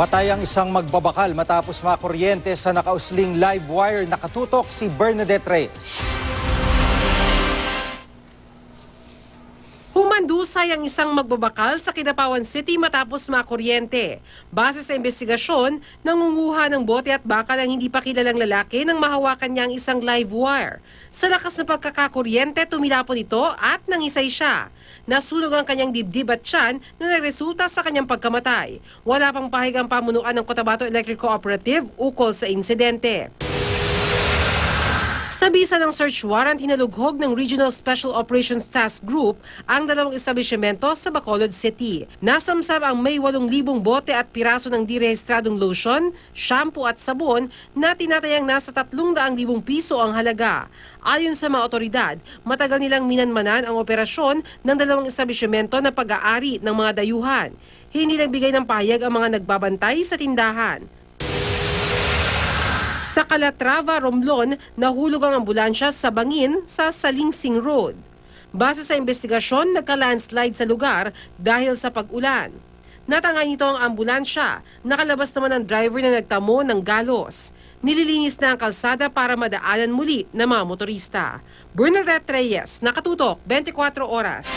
Patay ang isang magbabakal matapos makuryente sa nakausling live wire. Nakatutok si Bernadette Reyes. Humandusay ang isang magbabakal sa Kidapawan City matapos makuryente. Base sa investigasyon, nangunguha ng bote at bakal ang hindi pa kilalang lalaki nang mahawakan niya ang isang live wire. Sa lakas ng pagkakakuryente, tumilapon ito at nangisay siya. Nasunog ang kanyang dibdib at tiyan na nagresulta sa kanyang pagkamatay. Wala pang pahig ang pamunuan ng Cotabato Electric Cooperative ukol sa insidente. Sa bisa ng search warrant, hinalughog ng Regional Special Operations Task Group ang dalawang establishmento sa Bacolod City. Nasamsam ang may 8,000 bote at piraso ng direhistradong lotion, shampoo at sabon na tinatayang nasa 300,000 piso ang halaga. Ayon sa mga otoridad, matagal nilang minanmanan ang operasyon ng dalawang establishmento na pag-aari ng mga dayuhan. Hindi nagbigay ng pahayag ang mga nagbabantay sa tindahan. Sa Calatrava, Romblon, nahulog ang ambulansya sa bangin sa Salingsing Road. Base sa investigasyon, nagka-landslide sa lugar dahil sa pag-ulan. Natangay nito ang ambulansya, nakalabas naman ang driver na nagtamo ng galos. Nililinis na ang kalsada para madaanan muli ng mga motorista. Bernadette Reyes, Nakatutok, 24 Oras.